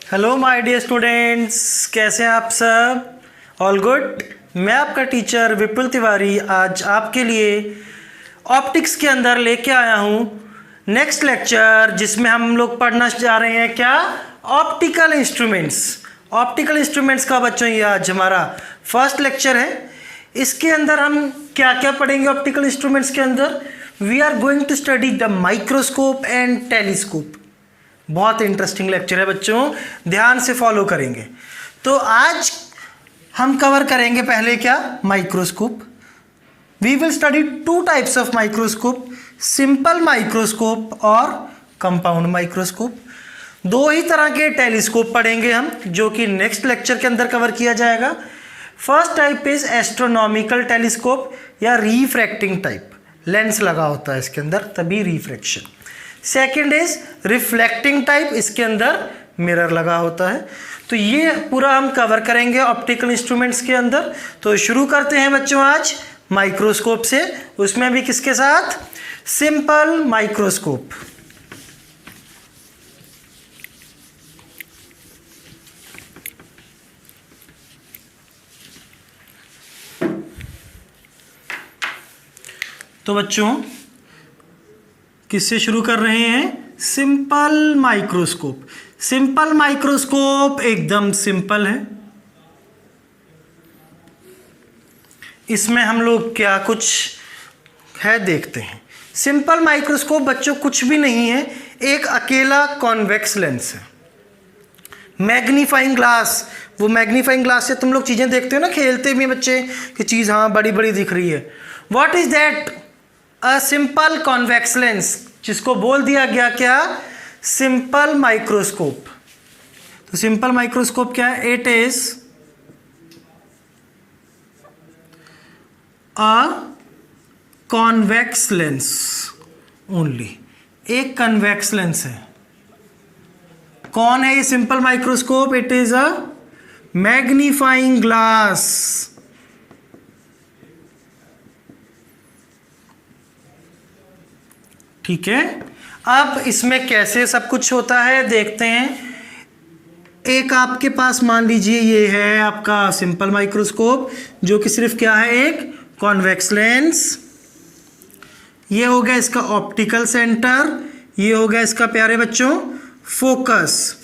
Hello my dear students, कैसे हैं आप सब? All good. मैं आपका टीचर विपुल तिवारी आज आपके लिए ऑप्टिक्स के अंदर लेके आया हूँ नेक्स्ट लेक्चर, जिसमें हम लोग पढ़ना जा रहे हैं क्या? Optical instruments. ऑप्टिकल इंस्ट्रूमेंट्स का बच्चों ये आज हमारा फर्स्ट लेक्चर है। इसके अंदर हम क्या क्या पढ़ेंगे? ऑप्टिकल इंस्ट्रूमेंट्स के अंदर we are going to study the microscope and telescope. बहुत इंटरेस्टिंग लेक्चर है बच्चों, ध्यान से फॉलो करेंगे। तो आज हम कवर करेंगे पहले क्या? Microscope. We will study two types of microscope, simple microscope और कंपाउंड माइक्रोस्कोप। दो ही तरह के टेलीस्कोप पढ़ेंगे हम, जो कि नेक्स्ट लेक्चर के अंदर कवर किया जाएगा। First type is astronomical telescope या रिफ्रैक्टिंग टाइप, लेंस लगा होता है इसके अंदर तभी refraction. Second is reflecting type, इसके अंदर मिरर लगा होता है। तो ये पूरा हम कवर करेंगे ऑप्टिकल इंस्ट्रूमेंट्स के अंदर। तो शुरू करते हैं बच्चों आज माइक्रोस्कोप से, उसमें भी किसके साथ? Simple microscope. तो बच्चों किससे शुरू कर रहे हैं? Simple microscope. सिंपल माइक्रोस्कोप एकदम सिंपल है। इसमें हम लोग क्या कुछ है देखते हैं। सिंपल माइक्रोस्कोप बच्चों कुछ भी नहीं है, एक अकेला कॉन्वेक्स लेंस है। मैग्नीफाइंग ग्लास, वो मैग्नीफाइंग ग्लास से तुम लोग चीज़ें देखते हो ना, खेलते भी बच्चे कि चीज़ हाँ बड़ी बड़ी दिख रही है। What is that? A simple convex lens, जिसको बोल दिया गया क्या? Simple microscope. तो सिंपल माइक्रोस्कोप क्या है? It is a convex lens only, एक कन्वेक्स लेंस है। कौन है ये simple microscope? It is a magnifying glass. ठीक है, अब इसमें कैसे सब कुछ होता है देखते हैं। एक आपके पास मान लीजिए ये है आपका सिंपल माइक्रोस्कोप, जो कि सिर्फ क्या है? एक कॉन्वेक्स लेंस। ये हो गया इसका ऑप्टिकल सेंटर, ये हो गया इसका प्यारे बच्चों फोकस।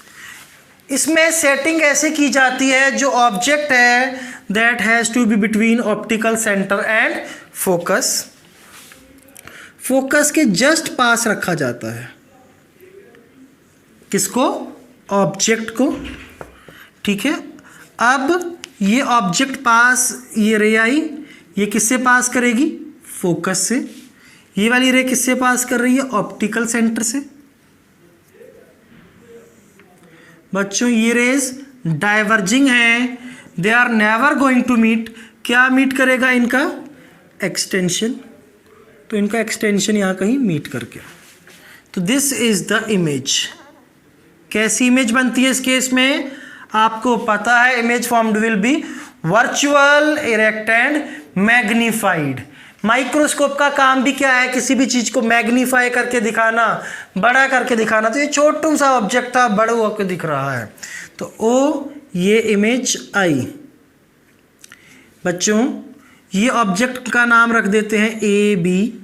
इसमें सेटिंग ऐसे की जाती है, जो ऑब्जेक्ट है that has to be between optical centre and focus, focus के जस्ट पास रखा जाता है। किसको? ऑब्जेक्ट को। ठीक है, अब ये ऑब्जेक्ट पास, ये रे आई, ये किससे पास करेगी? फोकस से। ये वाली रे किससे पास कर रही है? ऑप्टिकल सेंटर से। बच्चों ये रेज डाइवर्जिंग है, they are never going to meet. क्या मीट करेगा इनका? एक्सटेंशन। तो इनका एक्सटेंशन यहाँ कहीं मीट करके। तो दिस इज द इमेज। कैसी इमेज बनती है इस केस में? आपको पता है image formed will be virtual, erect and magnified. Microscope का काम भी क्या है? किसी भी चीज को मैग्नीफाई करके दिखाना, बड़ा करके दिखाना। तो ये छोटू सा ऑब्जेक्ट था, बड़ा होकर दिख रहा है। तो ओ ये इमेज आई। बच्चों ये ऑब्जेक्ट का नाम रख देते हैं ए बी,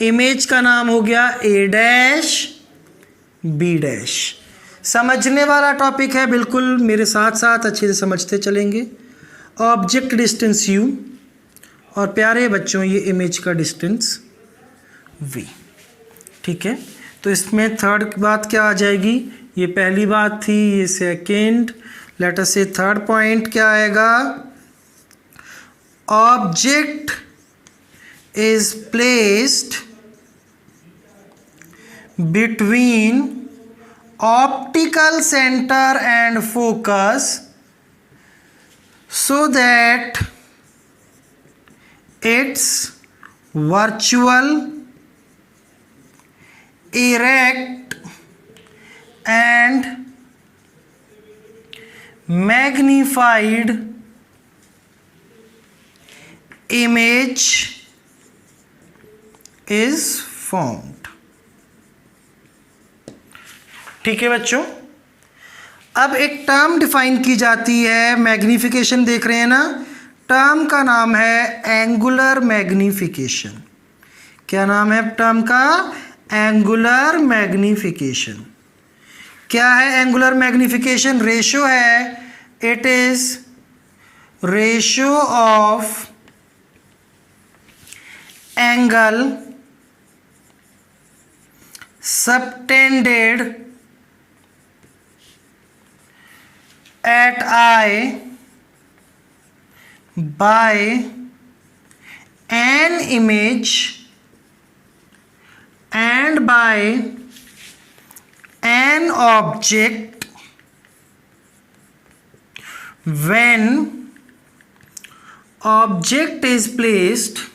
इमेज का नाम हो गया ए डैश बी डैश। समझने वाला टॉपिक है, बिल्कुल मेरे साथ साथ अच्छे से समझते चलेंगे। ऑब्जेक्ट डिस्टेंस यू, और प्यारे बच्चों ये इमेज का डिस्टेंस वी। ठीक है, तो इसमें थर्ड बात क्या आ जाएगी? ये पहली बात थी, ये सेकेंड। लेट अस से थर्ड पॉइंट क्या आएगा? Object is placed between optical center and focus so that its virtual, erect and magnified image is formed। ठीक है बच्चों, अब एक टर्म डिफाइन की जाती है, मैग्नीफिकेशन देख रहे हैं ना, टर्म का नाम है एंगुलर मैग्नीफिकेशन। क्या नाम है टर्म का? Angular magnification. क्या है एंगुलर मैग्नीफिकेशन? रेशो है, it is ratio of angle subtended at I by an image and by an object when object is placed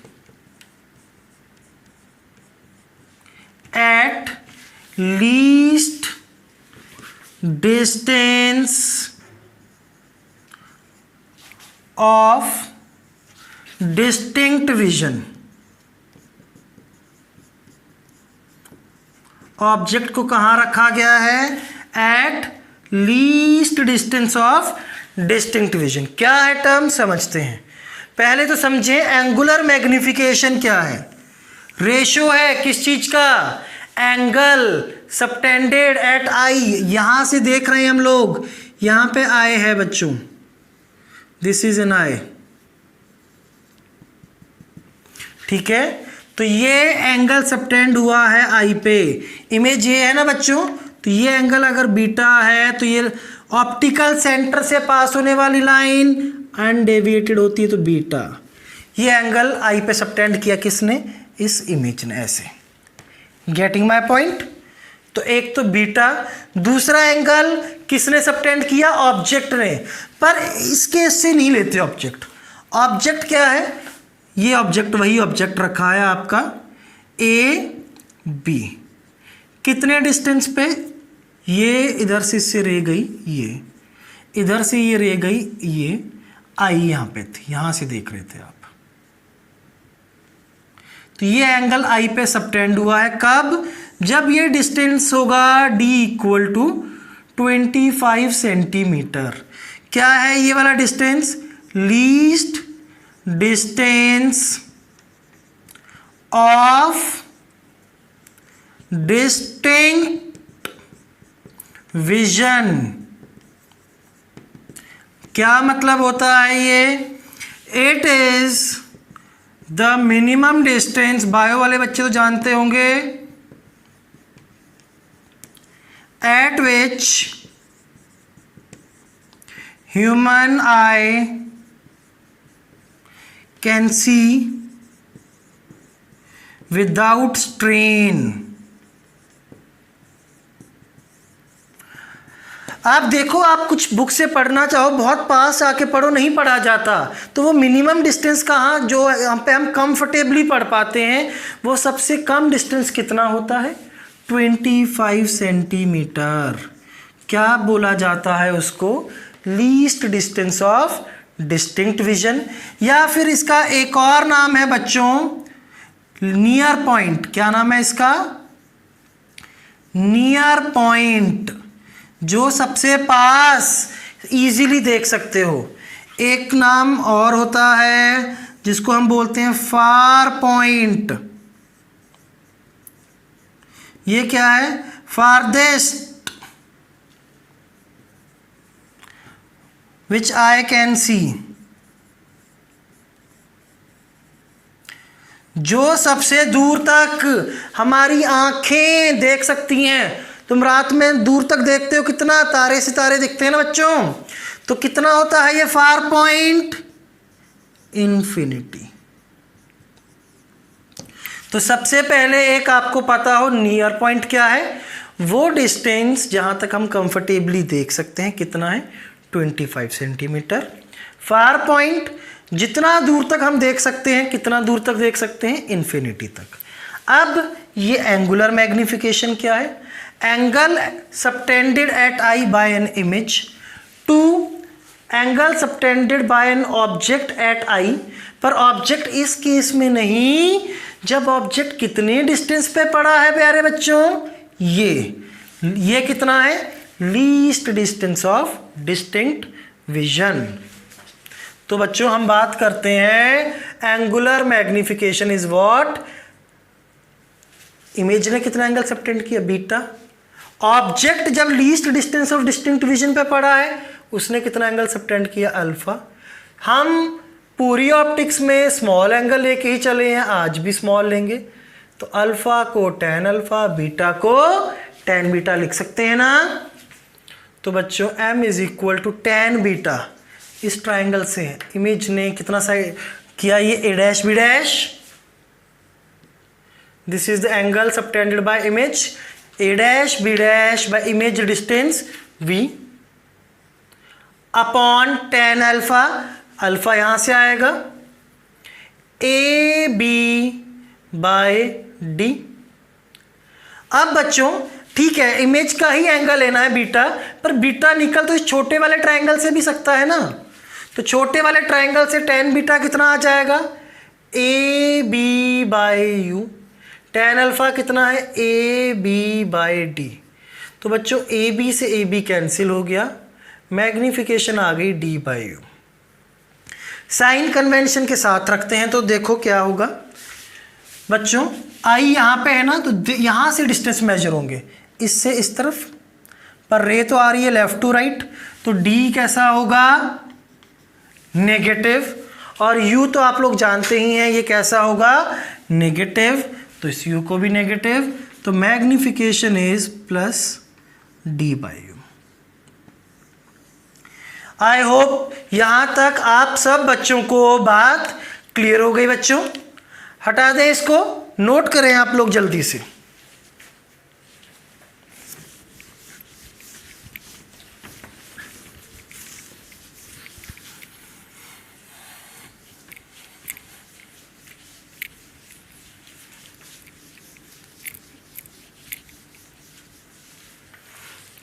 at least distance of distinct vision। Object को कहाँ रखा गया है? At least distance of distinct vision. क्या है term समझते हैं। पहले तो समझें एंगुलर मैग्निफिकेशन क्या है। रेशो है किस चीज का? एंगल सबटेंडेड एट आई। यहां से देख रहे हैं हम लोग, यहां पे आई है बच्चों, दिस इज एन आई, ठीक है। तो ये एंगल सबटेंड हुआ है आई पे, इमेज ये है ना बच्चों, तो ये एंगल अगर बीटा है तो ये ऑप्टिकल सेंटर से पास होने वाली लाइन अनडेविएटेड होती है तो बीटा। ये एंगल आई पे सबटेंड किया किसने? इस इमेज ने। ऐसे गेटिंग माय पॉइंट। तो एक तो बीटा, दूसरा एंगल किसने सबटेंड किया? ऑब्जेक्ट ने। पर इसके इससे नहीं लेते ऑब्जेक्ट। ऑब्जेक्ट क्या है? ये ऑब्जेक्ट वही ऑब्जेक्ट रखा है आपका ए बी। कितने डिस्टेंस पे? ये इधर से इससे रह गई, ये इधर से ये रह गई, ये आई यहाँ पे थी, यहाँ से देख रहे थे आप। तो ये एंगल आई पे सबटेंड हुआ है। कब? जब ये डिस्टेंस होगा d इक्वल टू 25 सेंटीमीटर। क्या है ये वाला distance? Least distance of distinct vision. क्या मतलब होता है ये? It is the minimum distance, bio वाले बच्चे तो जानते होंगे, eight which human I can see without strain. आप देखो, आप कुछ बुक से पढ़ना चाहो, बहुत पास आके पढ़ो, नहीं पढ़ा जाता, तो वो मिनिमम डिस्टेंस कहाँ जो यहाँ पे हम कंफर्टेबली पढ़ पाते हैं, वो सबसे कम डिस्टेंस कितना होता है? 25 सेंटीमीटर। क्या बोला जाता है उसको? Least distance of distinct vision. या फिर इसका एक और नाम है बच्चों, नियर पॉइंट। क्या नाम है इसका? नियर पॉइंट, जो सबसे पास इजीली देख सकते हो। एक नाम और होता है जिसको हम बोलते हैं फार पॉइंट। ये क्या है? Farthest which I can see, जो सबसे दूर तक हमारी आंखें देख सकती हैं। तुम रात में दूर तक देखते हो, कितना तारे सितारे दिखते हैं ना बच्चों, तो कितना होता है ये फार पॉइंट? इन्फिनिटी। तो सबसे पहले एक आपको पता हो नियर पॉइंट क्या है, वो डिस्टेंस जहां तक हम कंफर्टेबली देख सकते हैं कितना है? 25 सेंटीमीटर। फार पॉइंट जितना दूर तक हम देख सकते हैं, कितना दूर तक देख सकते हैं? इन्फिनिटी तक। अब ये एंगुलर मैग्निफिकेशन क्या है? Angle subtended at eye by an image to angle subtended by an object at eye. पर ऑब्जेक्ट इस केस में नहीं, जब ऑब्जेक्ट कितने डिस्टेंस पे पड़ा है प्यारे बच्चों? ये कितना है? Least distance of distinct vision. तो बच्चों हम बात करते हैं angular magnification is what, image ने कितना एंगल सबटेंड किया, बीटा। ऑब्जेक्ट जब least distance of distinct vision पे पड़ा है उसने कितना एंगल सबटेंड किया, अल्फा। हम पूरी ऑप्टिक्स में स्मॉल एंगल लेके ही चले हैं, आज भी स्मॉल लेंगे। तो अल्फा को tan अल्फा, बीटा को tan बीटा लिख सकते हैं ना। तो बच्चों m is equal to tan beta, इस ट्राइंगल से इमेज ने कितना साइड किया, ये a dash b dash, this is the angle subtended by image a dash b dash by image distance v upon tan alpha, alpha यहां से आएगा ए B bye D. अब बच्चों ठीक है, इमेज का ही एंगल लेना है बीटा, पर बीटा निकल तो इस छोटे वाले ट्रायंगल से भी सकता है ना। तो छोटे वाले ट्रायंगल से tan बीटा कितना आ जाएगा, A B by U. tan alpha कितना है, ए बी बाय डी। तो बच्चों ए बी से ए बी कैंसिल हो गया, मैग्निफिकेशन आ गई D by U. Sign convention के साथ रखते हैं तो देखो क्या होगा बच्चों, आई यहाँ पे है ना, तो यहाँ से डिस्टेंस मेजर होंगे, इससे इस तरफ, पर रे तो आ रही है लेफ्ट टू राइट, तो डी कैसा होगा, नेगेटिव। और यू तो आप लोग जानते ही हैं ये कैसा होगा, नेगेटिव, तो इस यू को भी नेगेटिव। तो magnification is plus D by you. I hope यहाँ तक आप सब बच्चों को बात क्लियर हो गई। बच्चों हटा दें इसको, नोट करें आप लोग जल्दी से।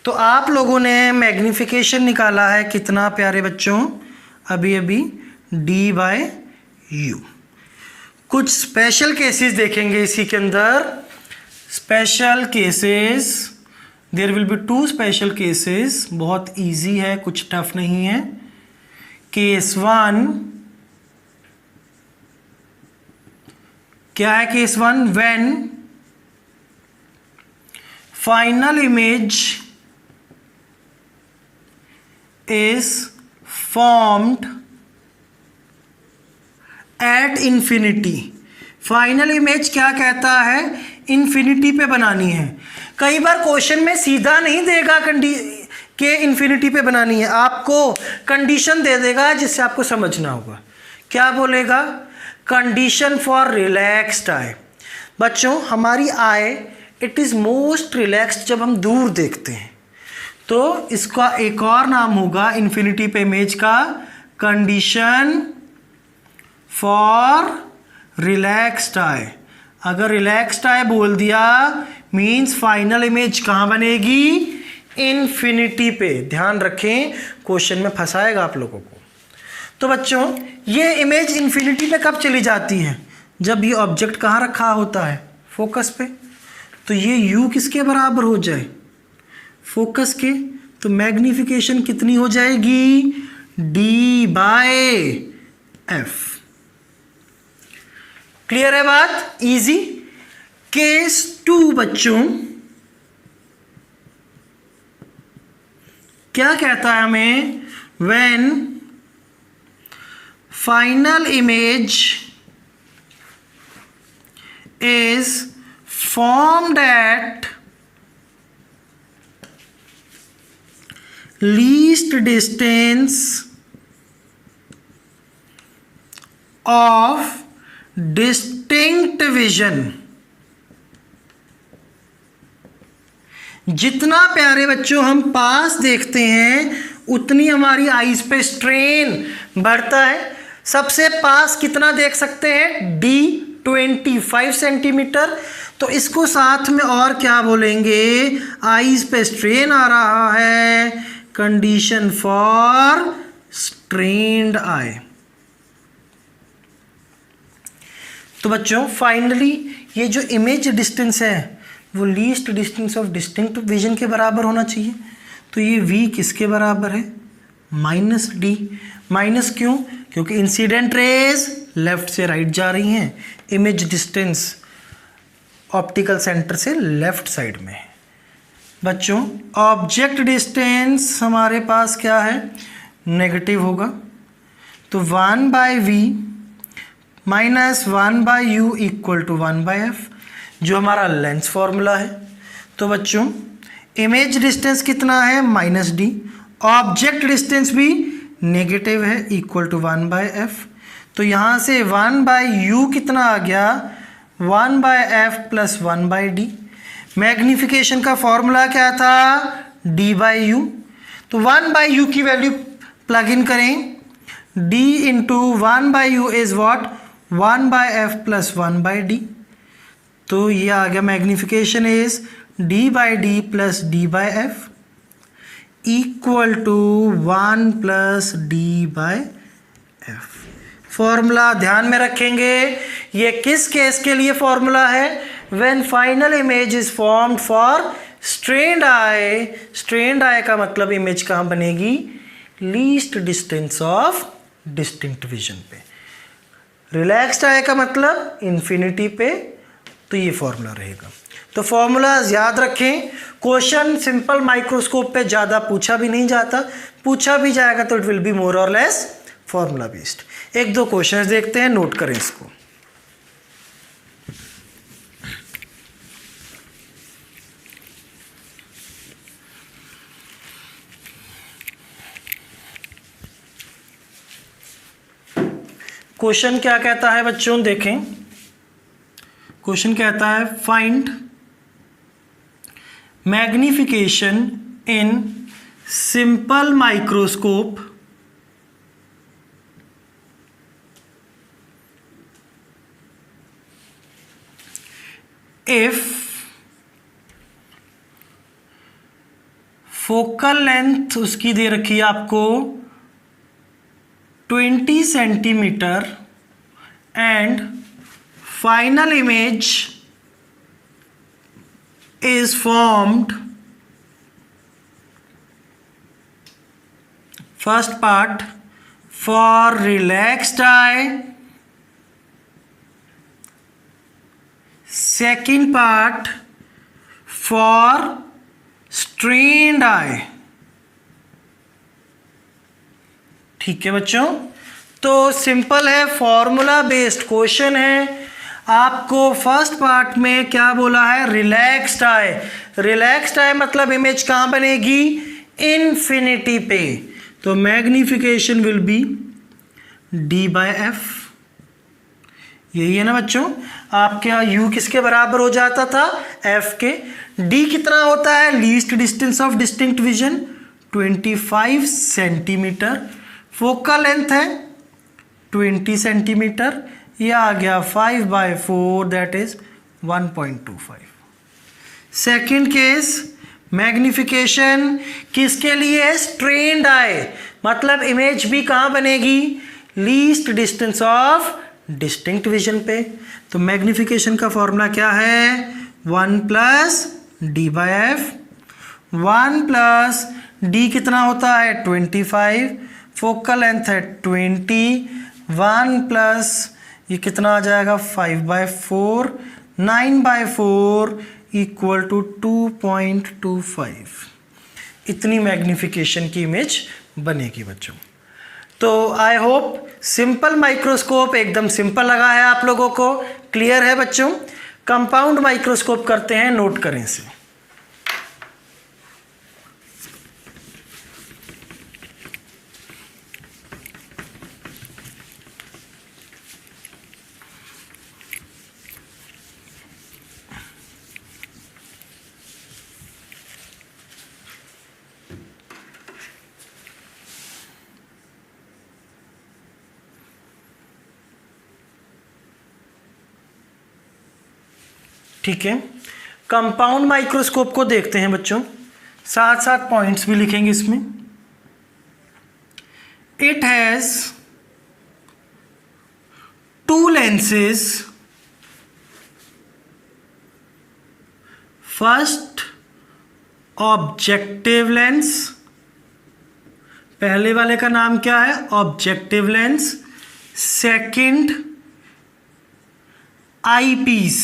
तो आप लोगों ने मैग्निफिकेशन निकाला है कितना प्यारे बच्चों, अभी अभी डी बाय यू। कुछ स्पेशल केसेस देखेंगे इसी के अंदर, special cases, there will be 2 special cases, बहुत इजी है, कुछ टफ नहीं है। केस 1 क्या है, case 1 when final image is formed at infinity। Final image क्या कहता है, इन्फिनिटी पे बनानी है। कई बार क्वेश्चन में सीधा नहीं देगा के इन्फिनिटी पे बनानी है, आपको कंडीशन दे देगा जिससे आपको समझना होगा। क्या बोलेगा, कंडीशन फॉर रिलैक्स्ड आई। बच्चों हमारी आई इट इज़ मोस्ट रिलैक्स्ड जब हम दूर देखते हैं, तो इसका एक और नाम होगा इन्फिनिटी पे इमेज का, कंडीशन फॉर रिलैक्स्ड आई। अगर रिलैक्स्ड आई बोल दिया मींस फाइनल इमेज कहाँ बनेगी, इन्फिनिटी पे। ध्यान रखें क्वेश्चन में फंसाएगा आप लोगों को। तो बच्चों ये इमेज इन्फिनिटी पे कब चली जाती है, जब ये ऑब्जेक्ट कहाँ रखा होता है, फोकस पे। तो ये यू किसके बराबर हो जाए, फोकस के। तो मैग्निफिकेशन कितनी हो जाएगी, डी बाय एफ। क्लियर है बात, इजी। केस 2 बच्चों क्या कहता है हमें, when final image is formed at least distance of distinct vision। जितना प्यारे बच्चों हम पास देखते हैं उतनी हमारी आईज पे स्ट्रेन बढ़ता है। सबसे पास कितना देख सकते हैं, डी 25 सेंटीमीटर। तो इसको साथ में और क्या बोलेंगे, आईज पे स्ट्रेन आ रहा है, कंडीशन फॉर स्ट्रेन्ड आई। तो बच्चों फाइनली ये जो इमेज डिस्टेंस है वो least distance of distinct vision के बराबर होना चाहिए। तो ये v किसके बराबर है? Minus D. माइनस क्यों? क्योंकि इंसिडेंट रेज लेफ्ट से राइट जा रही हैं, इमेज डिस्टेंस ऑप्टिकल सेंटर से लेफ्ट साइड में है। बच्चों ऑब्जेक्ट डिस्टेंस हमारे पास क्या है? नेगेटिव होगा, तो 1/v minus 1/u equal to 1/f, जो हमारा लेंस फॉर्मूला है। तो बच्चों इमेज डिस्टेंस कितना है? Minus D. ऑब्जेक्ट डिस्टेंस भी नेगेटिव है, इक्वल टू 1/f। तो यहाँ से 1/u कितना आ गया? 1/f plus 1/d। मैग्नीफिकेशन का फॉर्मूला क्या था? d/u। तो 1/u की वैल्यू प्लग इन करें, d into 1/u is what? 1/f plus 1/d। तो ये आ गया magnification is d/d plus d/f equal to 1 plus d/f। Formula ध्यान में रखेंगे, ये किस केस के लिए फॉर्मूला है? When final image is formed for strained eye. Strained eye का मतलब इमेज कहाँ बनेगी? Least distance of distinct vision पे। रिलैक्स्ड आई का मतलब इन्फिनिटी पे। तो ये फॉर्मूला रहेगा। तो फॉर्मूलाज याद रखें। क्वेश्चन सिंपल माइक्रोस्कोप पे ज़्यादा पूछा भी नहीं जाता, पूछा भी जाएगा तो इट विल बी मोर और लेस फॉर्मूला बेस्ड। एक दो क्वेश्चंस देखते हैं, नोट करें इसको। क्वेश्चन क्या कहता है बच्चों? देखें, क्वेश्चन कहता है find magnification in simple microscope if focal length उसकी दे रखी है आपको 20 centimetre and final image is formed, first part for relaxed eye, second part for strained eye। ठीक है बच्चों, तो सिंपल है, फॉर्मूला बेस्ड क्वेश्चन है। आपको फर्स्ट पार्ट में क्या बोला है? रिलैक्स्ड आई। रिलैक्स्ड आई मतलब इमेज कहाँ बनेगी? इन्फिनिटी पे। तो मैग्निफिकेशन विल बी d/f। यही है ना बच्चों? आपके यहाँ u किसके बराबर हो जाता था? f के। d कितना होता है? Least distance of distinct vision 25 centimetre. Focal length है 20 सेंटीमीटर। यह आ गया 5/4 that is 1.25। Second case magnification किसके लिए? स्ट्रेन्ड आई, मतलब इमेज भी कहाँ बनेगी? Least distance of distinct vision पे। तो मैग्निफिकेशन का फॉर्मूला क्या है? 1 प्लस d/f। 1 प्लस d कितना होता है? 25। फोकल लेंथ है 20। 1 प्लस ये कितना आ जाएगा? 5/4। 9/4 इक्वल टू 2.25। इतनी मैग्निफिकेशन की इमेज बनेगी बच्चों। तो आई होप सिंपल माइक्रोस्कोप एकदम सिंपल लगा है आप लोगों को, क्लियर है बच्चों। कंपाउंड माइक्रोस्कोप करते हैं, नोट करें इसे। ठीक है, कंपाउंड माइक्रोस्कोप को देखते हैं बच्चों, साथ साथ पॉइंट्स भी लिखेंगे इसमें। It has 2 lenses, first objective lens, पहले वाले का नाम क्या है? Objective lens. Second eyepiece.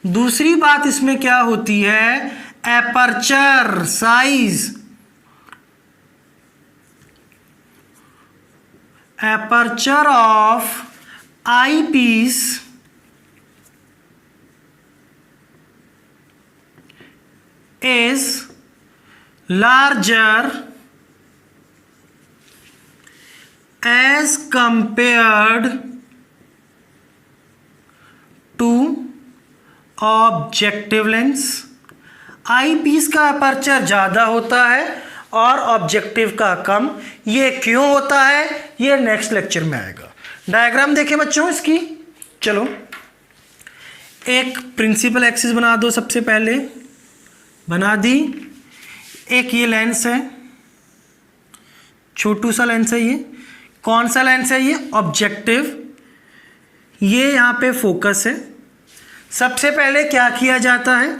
दूसरी बात इसमें क्या होती है? Aperture size. Aperture of eyepiece is larger as compared to objective lens. Eyepiece का अपर्चर ज़्यादा होता है और ऑब्जेक्टिव का कम। ये क्यों होता है ये नेक्स्ट लेक्चर में आएगा। डायग्राम देखें बच्चों इसकी। चलो एक प्रिंसिपल एक्सिस बना दो, सबसे पहले बना दी। एक ये लेंस है, छोटू सा लेंस है। ये कौन सा लेंस है? ये ऑब्जेक्टिव। ये यहाँ पे फोकस है। सबसे पहले क्या किया जाता है?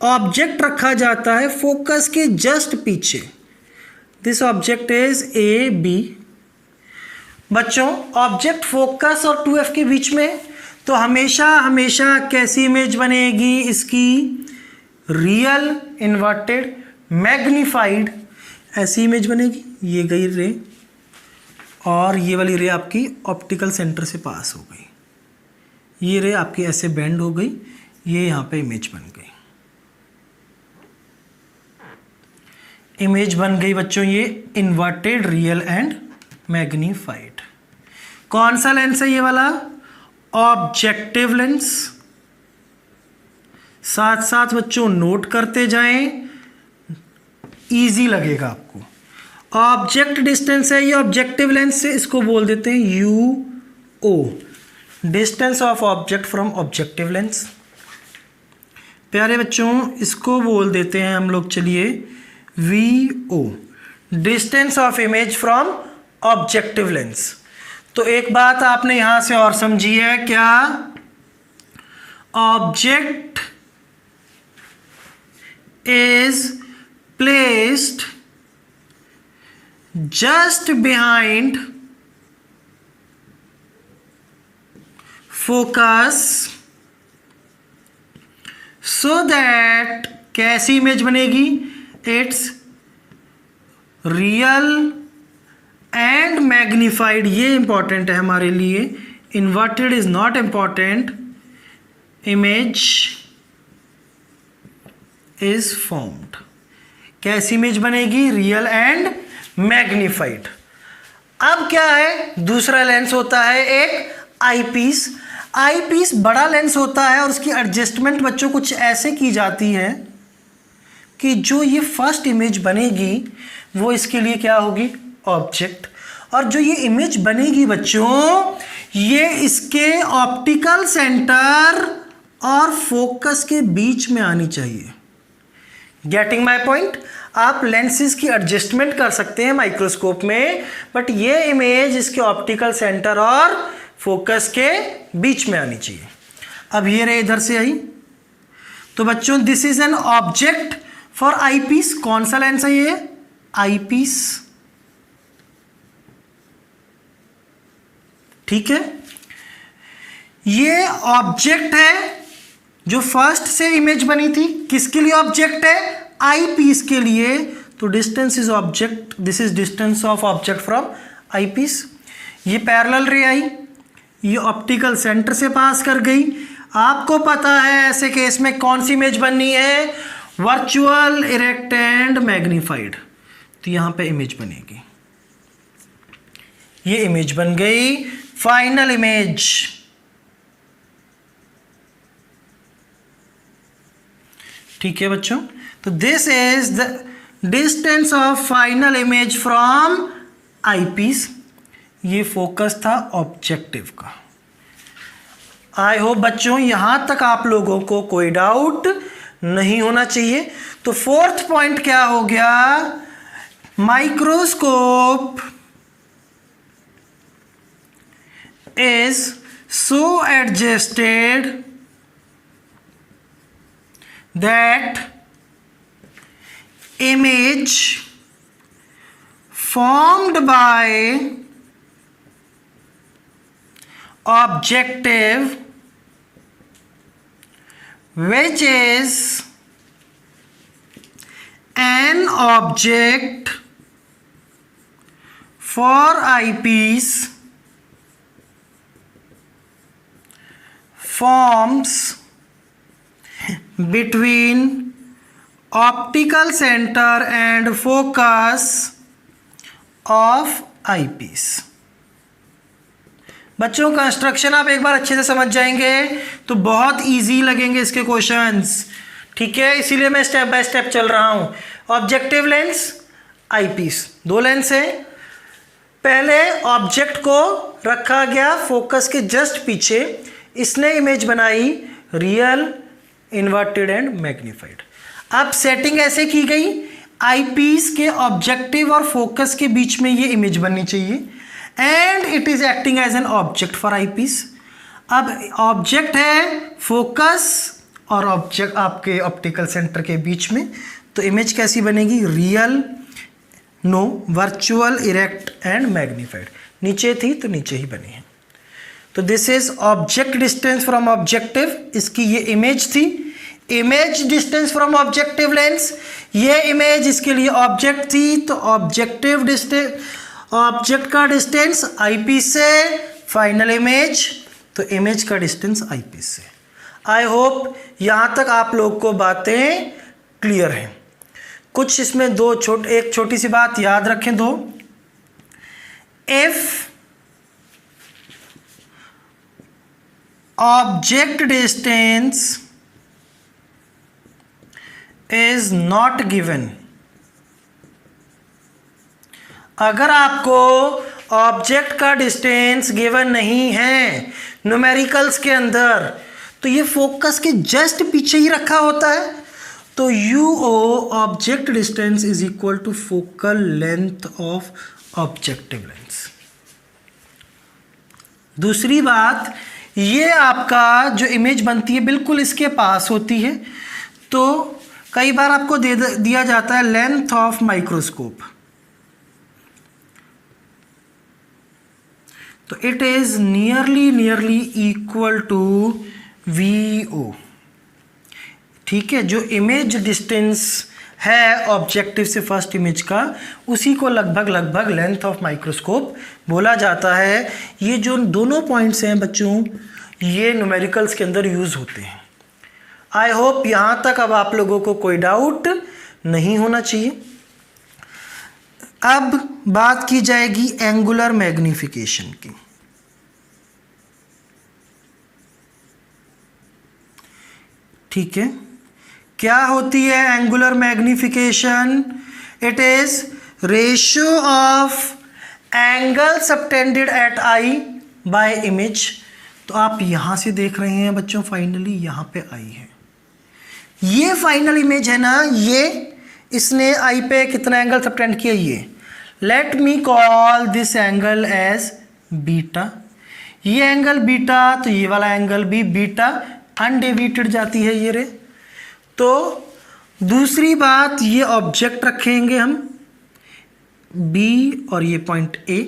ऑब्जेक्ट रखा जाता है फोकस के जस्ट पीछे। This object is A B. बच्चों ऑब्जेक्ट फोकस और 2F के बीच में, तो हमेशा कैसी इमेज बनेगी इसकी? रियल इन्वर्टेड मैग्नीफाइड ऐसी इमेज बनेगी। ये गई रे और ये वाली रे आपकी ऑप्टिकल सेंटर से पास हो गई। ये रे आपकी ऐसे बेंड हो गई, ये यहाँ पे इमेज बन गई। इमेज बन गई बच्चों ये इन्वर्टेड रियल एंड मैग्नीफाइड। कौन सा लेंस है ये वाला? Objective lens. साथ साथ बच्चों नोट करते जाएं, इजी लगेगा आपको। ऑब्जेक्ट डिस्टेंस है ये ऑब्जेक्टिव लेंस से, इसको बोल देते हैं UO, distance of object from objective lens. प्यारे बच्चों इसको बोल देते हैं हम लोग, चलिए VO, distance of image from objective lens. तो एक बात आपने यहां से और समझी है क्या? Object is placed just behind focus so that कैसी इमेज बनेगी? It's real and magnified। ये इंपॉर्टेंट है हमारे लिए, inverted is not important। image is formed. कैसी इमेज बनेगी? Real and magnified. अब क्या है? दूसरा लेंस होता है एक आई पीस। आई पीस बड़ा लेंस होता है और उसकी एडजस्टमेंट बच्चों कुछ ऐसे की जाती है कि जो ये फर्स्ट इमेज बनेगी वो इसके लिए क्या होगी? ऑब्जेक्ट। और जो ये इमेज बनेगी बच्चों ये इसके ऑप्टिकल सेंटर और फोकस के बीच में आनी चाहिए। Getting my point? आप लेंसेज की एडजस्टमेंट कर सकते हैं माइक्रोस्कोप में, बट ये इमेज इसके ऑप्टिकल सेंटर और फोकस के बीच में आनी चाहिए। अब ये रे इधर से आई, तो बच्चों this is an object for eyepiece. कौन सा लेंस है ये? Eyepiece. ठीक है, ये ऑब्जेक्ट है जो फर्स्ट से इमेज बनी थी। किसके लिए ऑब्जेक्ट है? आई पीस के लिए। तो distance is object, this is distance of object from eyepiece. ये पैरेलल रे आई, ये ऑप्टिकल सेंटर से पास कर गई। आपको पता है ऐसे केस में कौन सी इमेज बननी है? Virtual, erect and magnified. तो यहां पे इमेज बनेगी, ये इमेज बन गई फाइनल इमेज। ठीक है बच्चों, तो this is the distance of final image from eyepiece. ये फोकस था ऑब्जेक्टिव का। आई होप बच्चों यहां तक आप लोगों को कोई डाउट नहीं होना चाहिए। तो फोर्थ पॉइंट क्या हो गया? Microscope is so adjusted that image formed by objective which is an object for eyepiece forms between optical center and focus of eyepiece। बच्चों कंस्ट्रक्शन आप एक बार अच्छे से समझ जाएंगे तो बहुत इजी लगेंगे इसके क्वेश्चंस, ठीक है। इसीलिए मैं स्टेप बाय स्टेप चल रहा हूं। ऑब्जेक्टिव लेंस, आईपीस, दो लेंस है। पहले ऑब्जेक्ट को रखा गया फोकस के जस्ट पीछे, इसने इमेज बनाई रियल, इन्वर्टेड एंड मैग्नीफाइड। अब सेटिंग ऐसे की गई, आईपीस के ऑब्जेक्टिव और फोकस के बीच में ये इमेज बननी चाहिए and it is acting as an object for eyepiece. अब ऑब्जेक्ट है फोकस और ऑब्जेक्ट आपके ऑप्टिकल सेंटर के बीच में, तो इमेज कैसी बनेगी? Real, no, virtual, erect and magnified. नीचे थी तो नीचे ही बनी है। तो this is object distance from objective, इसकी ये इमेज थी। Image distance from objective lens, ये इमेज इसके लिए ऑब्जेक्ट थी, तो ऑब्जेक्टिव डिस्टेंस, ऑब्जेक्ट का डिस्टेंस आईपीस से, फाइनल इमेज, तो इमेज का डिस्टेंस आईपीस से। आई होप यहाँ तक आप लोग को बातें क्लियर हैं। कुछ इसमें एक छोटी सी बात याद रखें दो। If object distance is not given, अगर आपको ऑब्जेक्ट का डिस्टेंस गिवन नहीं है न्यूमेरिकल्स के अंदर, तो ये फोकस के जस्ट पीछे ही रखा होता है, तो UO object distance is equal to focal length of objective lens. दूसरी बात, ये आपका जो इमेज बनती है बिल्कुल इसके पास होती है, तो कई बार आपको दिया जाता है लेंथ ऑफ माइक्रोस्कोप, तो it is nearly equal to VO, ठीक है। जो इमेज डिस्टेंस है ऑब्जेक्टिव से फर्स्ट इमेज का, उसी को लगभग लेंथ ऑफ माइक्रोस्कोप बोला जाता है। ये जो दोनों पॉइंट्स हैं बच्चों, ये न्यूमेरिकल्स के अंदर यूज होते हैं। आई होप यहाँ तक अब आप लोगों को कोई डाउट नहीं होना चाहिए। अब बात की जाएगी एंगुलर मैग्नीफिकेशन की। ठीक है, क्या होती है angular magnification? It is ratio of angle subtended at eye by image. तो आप यहां से देख रहे हैं बच्चों, फाइनली यहां पे आई है, ये फाइनल इमेज है ना, ये इसने आई पे कितना एंगल सबटेंड किया, ये let me call this angle as beta. ये एंगल बीटा, तो ये वाला एंगल भी बीटा, अनडेविएटेड जाती है ये रे। तो दूसरी बात, ये ऑब्जेक्ट रखेंगे हम B और ये पॉइंट A,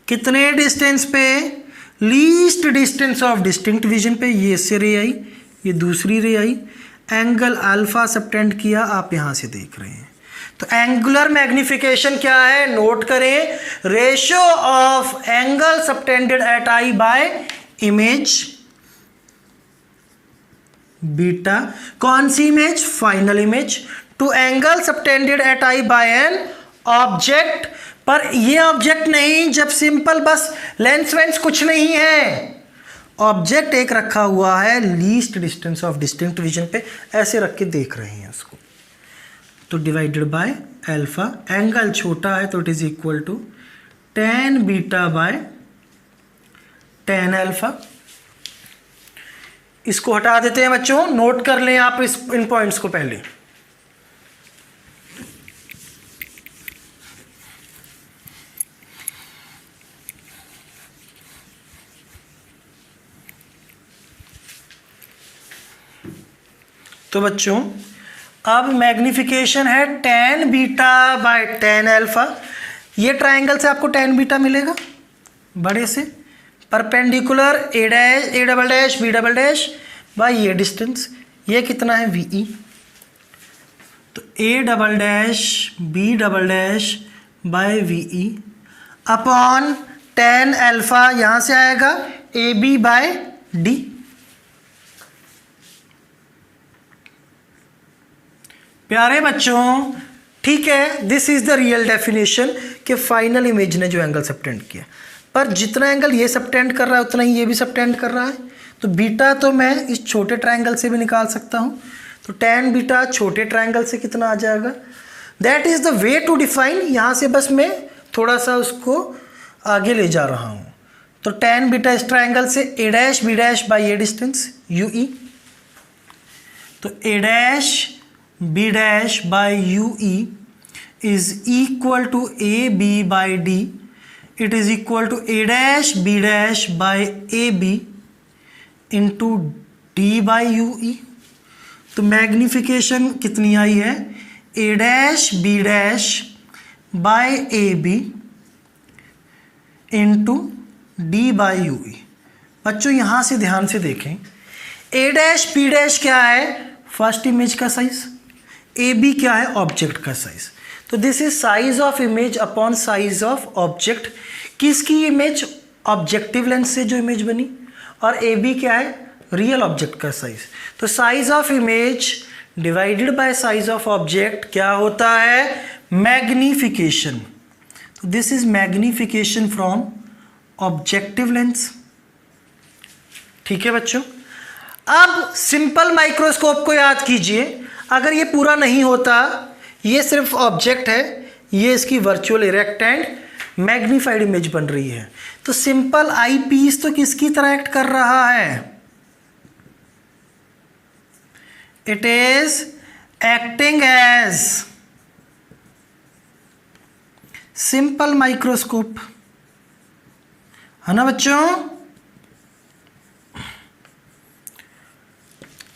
कितने डिस्टेंस पे? Least distance of distinct vision पे। ये इससे रे आई, ये दूसरी रे आई, एंगल अल्फा सबटेंड किया, आप यहां से देख रहे हैं। तो एंगुलर मैग्निफिकेशन क्या है, नोट करें, ratio of angle subtended at eye by image बीटा। कौन सी image? Final image, to angle subtended at eye by an object. पर ये ऑब्जेक्ट नहीं जब सिंपल बस लेंस वेंस कुछ नहीं है, ऑब्जेक्ट एक रखा हुआ है least distance of distinct vision पे, ऐसे रख के देख रहे हैं इसको, तो डिवाइडेड बाय अल्फा। एंगल छोटा है तो it is equal to tan beta by tan alpha. इसको हटा देते हैं बच्चों, नोट कर लें आप इन पॉइंट्स को पहले। तो बच्चों अब मैग्निफिकेशन है tan beta by tan alpha. ये ट्राइंगल से आपको tan बीटा मिलेगा बड़े से, perpendicular a dash a double dash b double dash by ये डिस्टेंस, ये कितना है VE। तो a double dash b double dash by VE upon tan alpha, यहाँ से आएगा AB बाय D। प्यारे बच्चों ठीक है, this is the real definition कि फाइनल इमेज ने जो एंगल सबटेंड किया, पर जितना एंगल ये सबटेंड कर रहा है उतना ही ये भी सबटेंड कर रहा है। तो बीटा तो मैं इस छोटे ट्रायंगल से भी निकाल सकता हूँ। तो tan बीटा छोटे ट्रायंगल से कितना आ जाएगा, that is the way to define. यहाँ से बस मैं थोड़ा सा उसको आगे ले जा रहा हूँ। तो tan बीटा इस ट्रायंगल से a dash b dash by ये डिस्टेंस UE। तो a dash b dash by UE is equal to AB by D. It is equal to a dash b dash by AB into D by UE। तो magnification कितनी आई है, a dash b dash by AB into D by UE। बच्चों यहाँ से ध्यान से देखें, a dash b dash क्या है, फर्स्ट इमेज का साइज, AB क्या है, ऑब्जेक्ट का साइज। तो this is size of image upon size of object. किसकी इमेज, ऑब्जेक्टिव लेंस से जो इमेज बनी, और ए बी क्या है, रियल ऑब्जेक्ट का साइज। तो size of image divided by size of object क्या होता है, मैग्निफिकेशन। तो this is magnification from objective lens. ठीक है बच्चों, अब सिंपल माइक्रोस्कोप को याद कीजिए। अगर ये पूरा नहीं होता, ये सिर्फ ऑब्जेक्ट है, ये इसकी virtual erect and magnified image बन रही है। तो सिंपल आई पीस तो किसकी तरह एक्ट कर रहा है, it is acting as simple microscope, है ना बच्चों।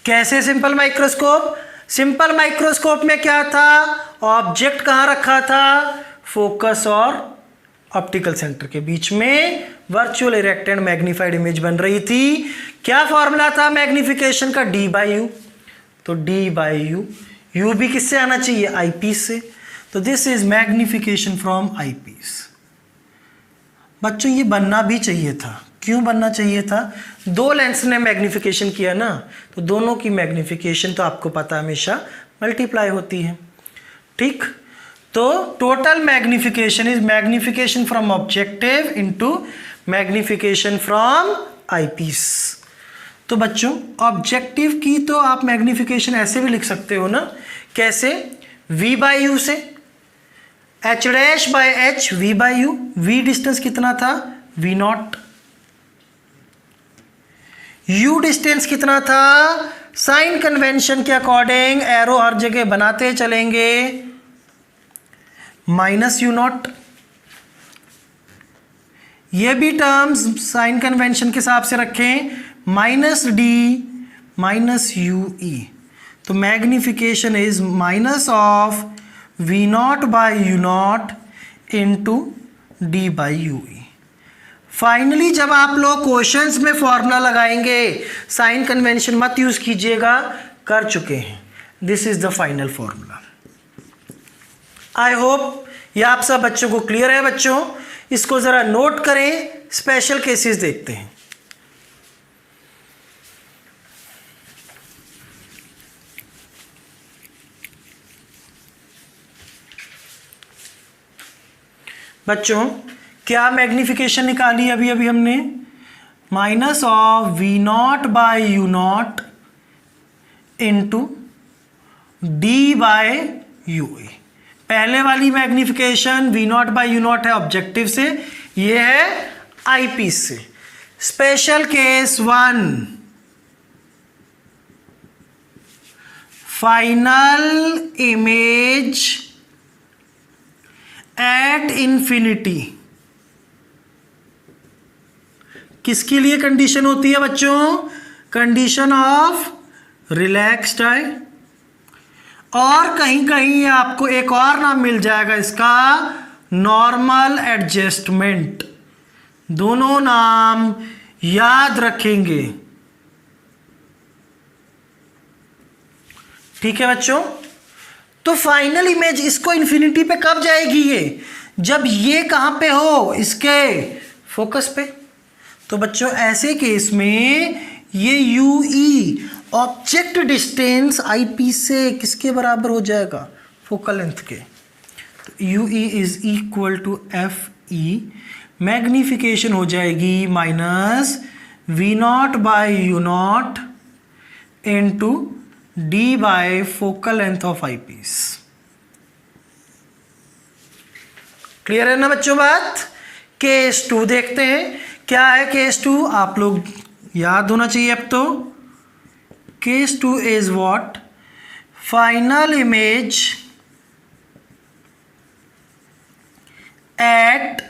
कैसे सिंपल माइक्रोस्कोप, सिंपल माइक्रोस्कोप में क्या था, ऑब्जेक्ट कहाँ रखा था, फोकस और ऑप्टिकल सेंटर के बीच में virtual erect and magnified image बन रही थी। क्या फॉर्मूला था मैग्निफिकेशन का, D बाई यू। तो D बाई यू, यू भी किससे आना चाहिए, आई पीस से। तो this is magnification from eyepiece. बच्चों ये बनना भी चाहिए था, क्यों बनना चाहिए था, दो लेंस ने मैग्निफिकेशन किया ना, तो दोनों की मैग्निफिकेशन तो आपको पता हमेशा मल्टीप्लाई होती है। ठीक, तो total magnification is magnification from objective into magnification from eyepiece. तो बच्चों ऑब्जेक्टिव की तो आप मैग्निफिकेशन ऐसे भी लिख सकते हो ना, कैसे, V बाई यू से, H dash by H V by you. V distance कितना था, V नॉट। U डिस्टेंस कितना था, साइन कन्वेंशन के अकॉर्डिंग एरो हर जगह बनाते चलेंगे, माइनस यू नॉट। ये भी टर्म्स साइन कन्वेंशन के हिसाब से रखें, minus D minus U E. तो magnification is minus of V not by U not into D by U E. Finally जब आप लोग क्वेश्चंस में फॉर्मूला लगाएंगे, साइन कन्वेंशन मत यूज कीजिएगा, कर चुके हैं। This is the final formula. I hope ये आप सब बच्चों को क्लियर है। बच्चों इसको जरा नोट करें, स्पेशल केसेस देखते हैं। बच्चों क्या मैग्निफिकेशन निकाली अभी अभी हमने, minus of V not by U not into D by U A. पहले वाली magnification V not by U naught है ऑब्जेक्टिव से, ये है आई पीस से। Special case 1, final image at infinity. किसके लिए कंडीशन होती है बच्चों, कंडीशन ऑफ रिलैक्स्ड आई। और कहीं कहीं आपको एक और नाम मिल जाएगा इसका, नॉर्मल एडजस्टमेंट। दोनों नाम याद रखेंगे। ठीक है बच्चों, तो फाइनल इमेज इसको इन्फिनिटी पे कब जाएगी ये, जब ये कहां पे हो, इसके फोकस पे। तो बच्चों ऐसे केस में ये U E object distance I P से किसके बराबर हो जाएगा, फोकल लेंथ के। तो U E is equal to F E, magnification हो जाएगी minus V not by U naught into D by focal length of eyepiece. Clear है ना बच्चों बात। केस 2 देखते हैं, क्या है केस 2, आप लोग याद होना चाहिए अब तो। Case 2 is what, final image at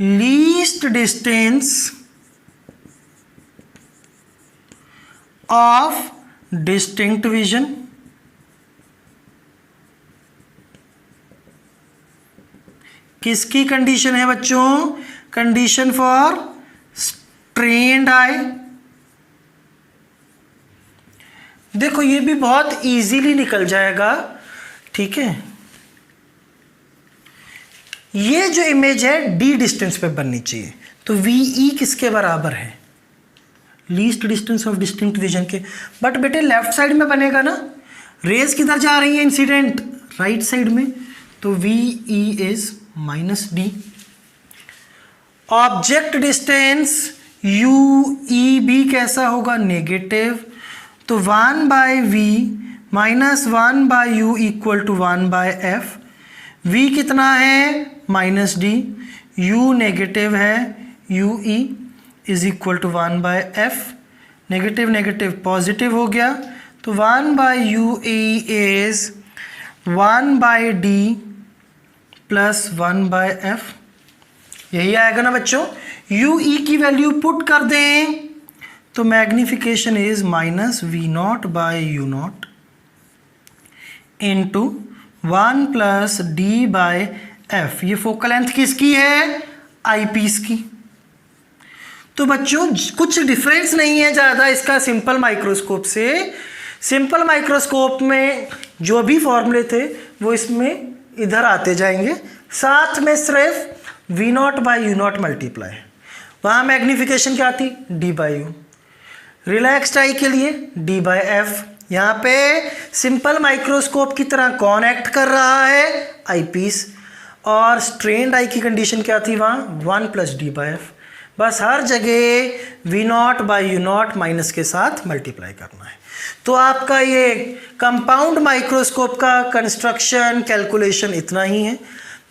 least distance of distinct vision. किसकी कंडीशन है बच्चों, कंडीशन फॉर स्ट्रेन्ड आई। देखो ये भी बहुत इजीली निकल जाएगा, ठीक है। ये जो इमेज है डी डिस्टेंस पे बननी चाहिए, तो वी ई किसके बराबर है, least distance of distinct vision के। बट बेटे लेफ्ट साइड में बनेगा ना, रेज किधर जा रही है इंसिडेंट, राइट साइड में, तो V E is minus D. Object distance U E भी कैसा होगा, नेगेटिव, तो 1 by V minus 1 by U equal to 1 by F. V कितना है, माइनस डी, यू नेगेटिव है, U E is equal to 1 by F. Negative negative positive हो गया, तो 1 by U E is 1 by D plus 1 by F. यही आएगा ना बच्चों। यू ई की वैल्यू पुट कर दें तो magnification is minus V not by U not into 1 plus D by F. ये फोकल लेंथ किसकी है, आई पीस की। तो बच्चों कुछ डिफरेंस नहीं है ज़्यादा इसका सिंपल माइक्रोस्कोप से। सिंपल माइक्रोस्कोप में जो भी फॉर्मूले थे वो इसमें इधर आते जाएंगे, साथ में सिर्फ V not by U nought multiply. वहाँ मैग्नीफिकेशन क्या थी, D by U. Relaxed eye के लिए डी बाई एफ। यहाँ पे सिंपल माइक्रोस्कोप की तरह कौन एक्ट कर रहा है, आई पीस। और स्ट्रेन्ड आई की कंडीशन क्या थी वहाँ, 1 प्लस डी बाई एफ। बस हर जगह V not by U nought minus के साथ मल्टीप्लाई करना है। तो आपका ये कंपाउंड माइक्रोस्कोप का कंस्ट्रक्शन कैलकुलेशन इतना ही है।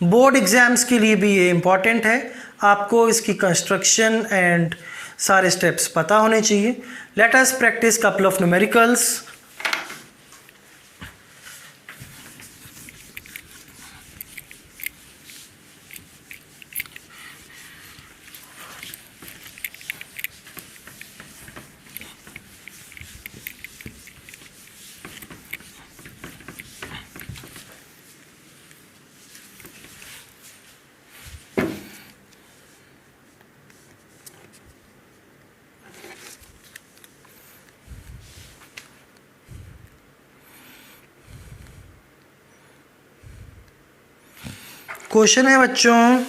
बोर्ड एग्जाम्स के लिए भी ये इम्पॉर्टेंट है, आपको इसकी कंस्ट्रक्शन एंड सारे स्टेप्स पता होने चाहिए। Let us practice couple of numericals. Question है बच्चों,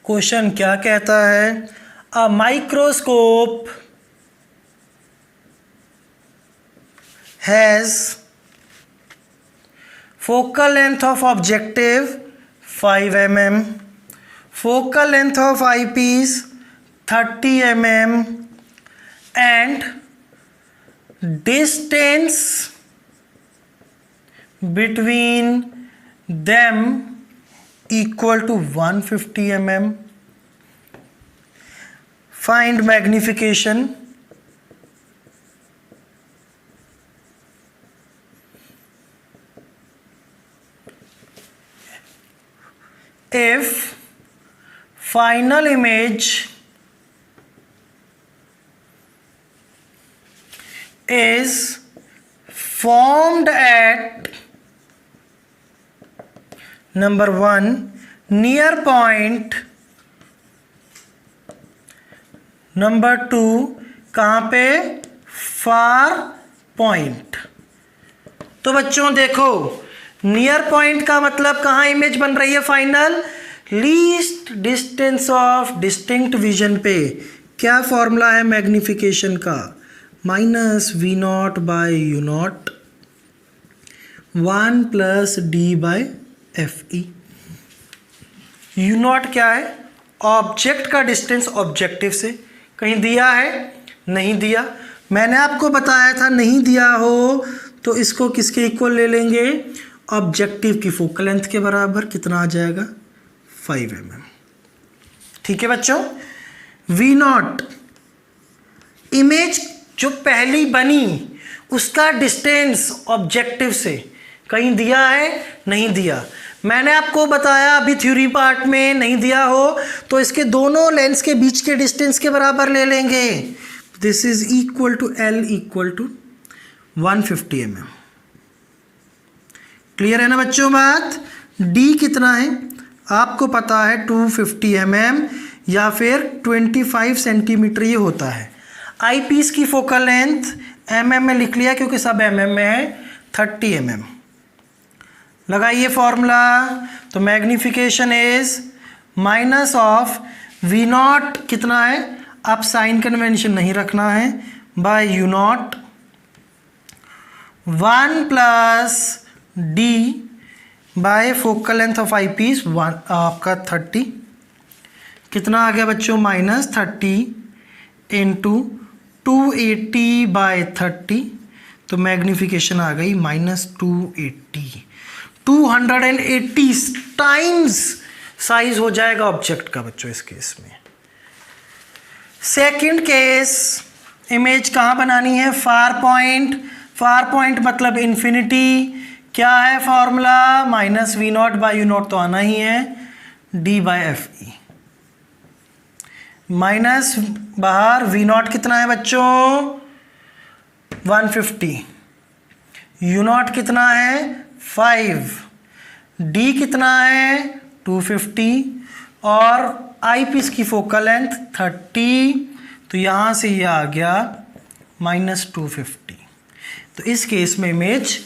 क्वेश्चन क्या कहता है, a microscope has focal length of objective 5 mm, focal length of eyepiece 30 mm and distance between them equal to 150 mm. Find magnification. If final image is formed at number 1 near point, number 2 कहाँ पे, far point। तो बच्चों देखो, near point का मतलब कहाँ image बन रही है final, least distance of distinct vision पे। क्या फॉर्मूला है मैग्निफिकेशन का, -V0/U0 1 + D/FE। U0 क्या है, ऑब्जेक्ट का डिस्टेंस ऑब्जेक्टिव से। कहीं दिया है, नहीं दिया, मैंने आपको बताया था नहीं दिया हो तो इसको किसके इक्वल ले लेंगे, ऑब्जेक्टिव की फोकल लेंथ के बराबर। कितना आ जाएगा, 5 mm। ठीक है बच्चों, V0 इमेज जो पहली बनी उसका डिस्टेंस ऑब्जेक्टिव से। कहीं दिया है, नहीं दिया, मैंने आपको बताया अभी थ्योरी पार्ट में नहीं दिया हो तो इसके दोनों लेंस के बीच के डिस्टेंस के बराबर ले लेंगे। This is equal to L = 150 mm। Clear है ना बच्चों बात। D कितना है आपको पता है, 250 mm या फिर 25 सेंटीमीटर ये होता है। आई पीस की फोकल लेंथ mm में लिख लिया क्योंकि सब mm में है, 30 mm। लगाइए फॉर्मूला, तो मैग्निफिकेशन इज -V0 कितना है, आप साइन कन्वेंशन नहीं रखना है, by U0 1 + D by focal length of eyepiece आपका 30। कितना आ गया बच्चों, -30 × 280/30, तो मैग्निफिकेशन आ गई -280। 280 टाइम्स साइज हो जाएगा ऑब्जेक्ट का बच्चों इस केस में। सेकंड केस, इमेज कहाँ बनानी है, फार पॉइंट। फार पॉइंट मतलब इन्फिनिटी। क्या है फॉर्मूला, -V0/U0 तो आना ही है, D/FE। माइनस बाहर, V0 कितना है बच्चों, 150, U0 कितना है 5, D कितना है 250 और आई पीस की फोकल लेंथ 30, तो यहाँ से ये आ गया -250। तो इस केस में इमेज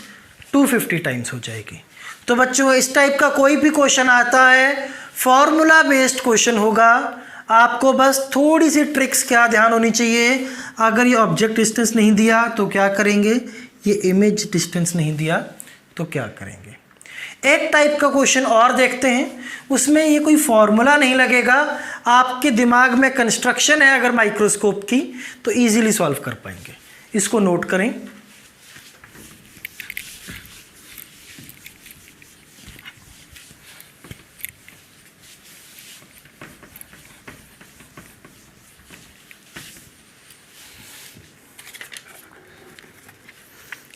250 टाइम्स हो जाएगी। तो बच्चों इस टाइप का कोई भी क्वेश्चन आता है फॉर्मूला बेस्ड क्वेश्चन होगा। आपको बस थोड़ी सी ट्रिक्स क्या ध्यान होनी चाहिए, अगर ये ऑब्जेक्ट डिस्टेंस नहीं दिया तो क्या करेंगे, ये इमेज डिस्टेंस नहीं दिया तो क्या करेंगे। एक टाइप का क्वेश्चन और देखते हैं, उसमें ये कोई फॉर्मूला नहीं लगेगा, आपके दिमाग में कंस्ट्रक्शन है अगर माइक्रोस्कोप की तो इजीली सॉल्व कर पाएंगे। इसको नोट करें।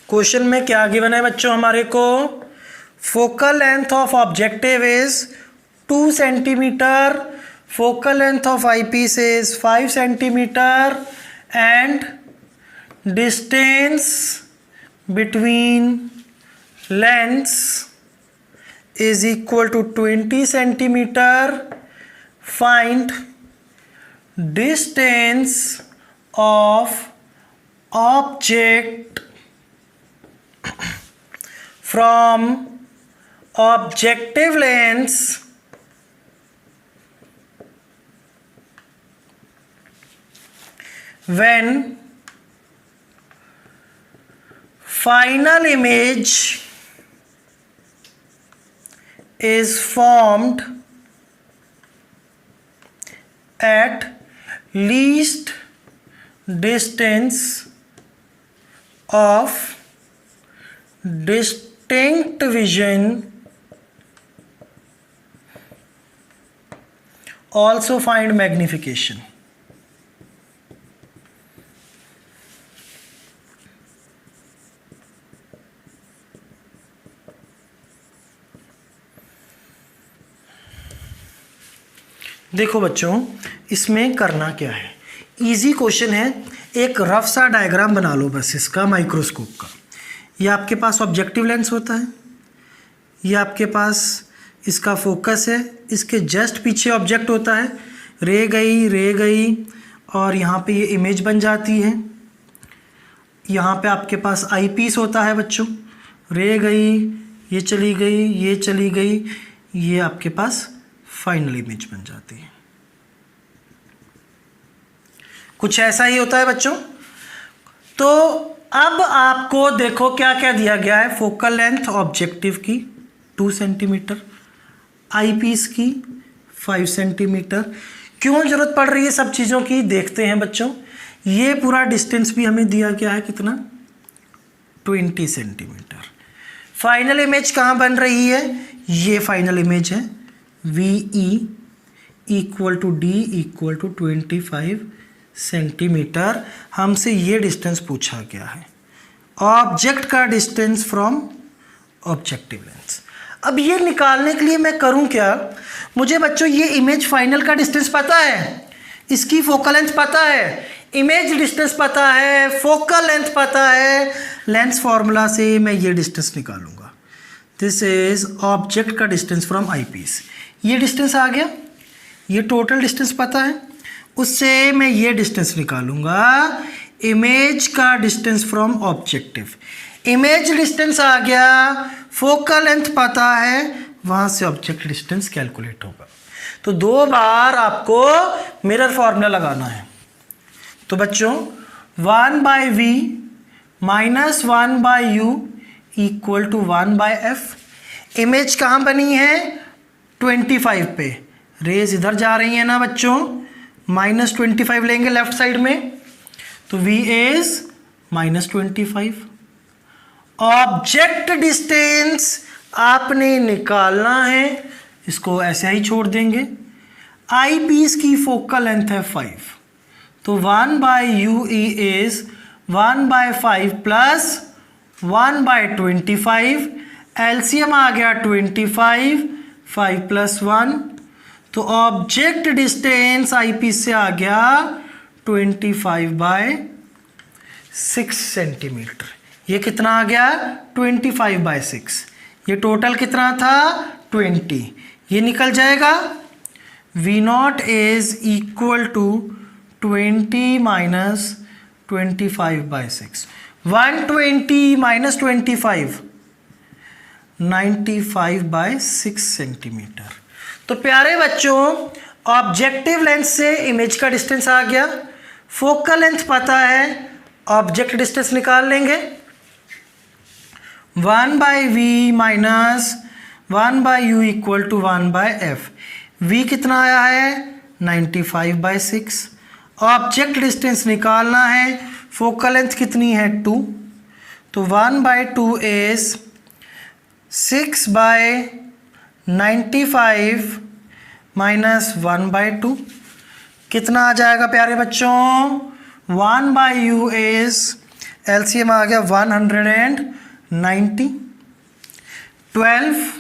क्वेश्चन में क्या गिवन है बच्चों हमारे को, focal length of objective is 2 centimetre, focal length of eyepiece is 5 centimetre and distance between lens is equal to 20 centimetre. Find distance of object from objective lens when final image is formed at least distance of distinct vision, also find magnification। देखो बच्चों इसमें करना क्या है, easy question है, एक rough सा diagram बना लो बस इसका माइक्रोस्कोप का। ये आपके पास ऑब्जेक्टिव लेंस होता है, ये आपके पास इसका फोकस है, इसके जस्ट पीछे ऑब्जेक्ट होता है, रे गई और यहाँ पे ये इमेज बन जाती है। यहाँ पे आपके पास आई पीस होता है बच्चों, रे गई, ये चली गई, ये आपके पास फाइनल इमेज बन जाती है। कुछ ऐसा ही होता है बच्चों। तो अब आपको देखो क्या क्या दिया गया है। फोकल लेंथ ऑब्जेक्टिव की 2 सेंटीमीटर, आई पीस की 5 सेंटीमीटर। क्यों ज़रूरत पड़ रही है सब चीज़ों की, देखते हैं बच्चों। ये पूरा डिस्टेंस भी हमें दिया गया है कितना, 20 सेंटीमीटर। फाइनल इमेज कहाँ बन रही है, ये फाइनल इमेज है, VE equal to D equal to 25 centimetre. हमसे ये डिस्टेंस पूछा गया है, ऑब्जेक्ट का डिस्टेंस फ्रॉम ऑब्जेक्टिव लेंस। अब ये निकालने के लिए मैं करूं क्या, मुझे बच्चों ये इमेज फाइनल का डिस्टेंस पता है, इसकी फोकल लेंथ पता है, इमेज डिस्टेंस पता है, फोकल लेंथ पता है। लेंस फॉर्मूला से मैं ये डिस्टेंस निकालूंगा। दिस इज ऑब्जेक्ट का डिस्टेंस फ्रॉम आई पीस। ये डिस्टेंस आ गया, ये टोटल डिस्टेंस पता है, उससे मैं ये डिस्टेंस निकालूंगा, इमेज का distance from objective. Image distance आ गया, फोकल लेंथ पता है, वहाँ से ऑब्जेक्ट डिस्टेंस कैलकुलेट होगा। तो 2 बार आपको मिरर फॉर्मूला लगाना है। तो बच्चों 1/v minus 1/u equal to 1/f। Image कहाँ बनी है, 25 पे, रेज इधर जा रही है ना बच्चों, -25 लेंगे लेफ्ट साइड में, तो v इज -25। ऑब्जेक्ट डिस्टेंस आपने निकालना है, इसको ऐसे ही छोड़ देंगे। आई पीस की फोकल लेंथ है 5, तो 1/ue इज 1/5 प्लस 1/25। एलसीएम आ गया 25, 5 + 1, तो ऑब्जेक्ट डिस्टेंस आई पीस से आ गया 25/6 सेंटीमीटर। ये कितना आ गया, 25/6। ये टोटल कितना था, 20। ये निकल जाएगा, V0 is equal to 20 minus 25/6। 120 minus 25, 95/6 centimetre. तो प्यारे बच्चों, ऑब्जेक्टिव लेंस से इमेज का डिस्टेंस आ गया, फोकल लेंथ पता है, ऑब्जेक्ट डिस्टेंस निकाल लेंगे। 1/v minus 1/u equal to 1/f। v कितना आया है, 95/6। ऑब्जेक्ट डिस्टेंस निकालना है, फोकल लेंथ कितनी है, 2, तो 1/2 इज 6/95 माइनस 1/2। कितना आ जाएगा प्यारे बच्चों, 1/u इज, एलसीएम आ गया 190। 12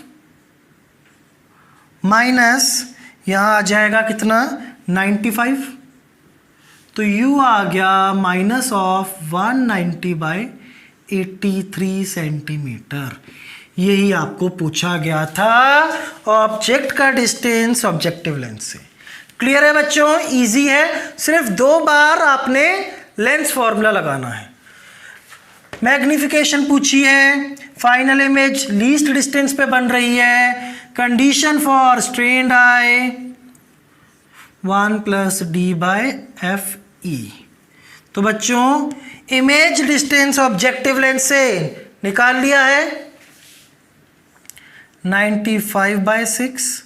माइनस यहाँ आ जाएगा कितना, 95, तो u आ गया माइनस ऑफ 190/83 सेंटीमीटर। यही आपको पूछा गया था, ऑब्जेक्ट का डिस्टेंस ऑब्जेक्टिव लेंस से। क्लियर है बच्चों, इजी है, सिर्फ 2 बार आपने लेंस फॉर्मूला लगाना है। मैग्निफिकेशन पूछी है, फाइनल इमेज लीस्ट डिस्टेंस पे बन रही है, condition for strained I 1 + d/fe। तो बच्चों इमेज डिस्टेंस ऑब्जेक्टिव लेंस से निकाल लिया है 95/6।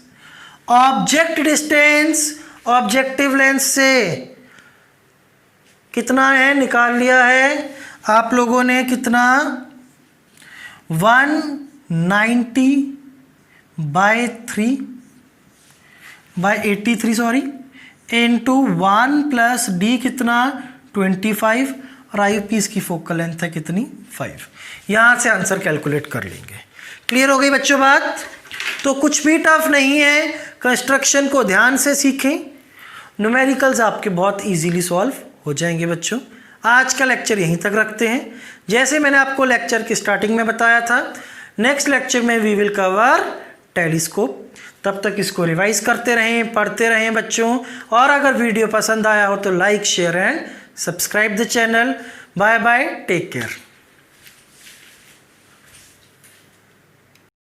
ऑब्जेक्ट डिस्टेंस ऑब्जेक्टिव लेंस से कितना है, निकाल लिया है आप लोगों ने, कितना, 190/83 सॉरी, इंटू 1 + d कितना, 25, और आई पीस की फोकल लेंथ है कितनी, 5। यहाँ से आंसर कैलकुलेट कर लेंगे। क्लियर हो गई बच्चों बात। तो कुछ भी टफ नहीं है, कंस्ट्रक्शन को ध्यान से सीखें, न्यूमेरिकल्स आपके बहुत इजीली सॉल्व हो जाएंगे बच्चों। आज का लेक्चर यहीं तक रखते हैं। जैसे मैंने आपको लेक्चर की स्टार्टिंग में बताया था, नेक्स्ट लेक्चर में वी विल कवर टेलीस्कोप। तब तक इसको रिवाइज करते रहें, पढ़ते रहें बच्चों। और अगर वीडियो पसंद आया हो तो like, share and subscribe the channel. Bye bye, take care.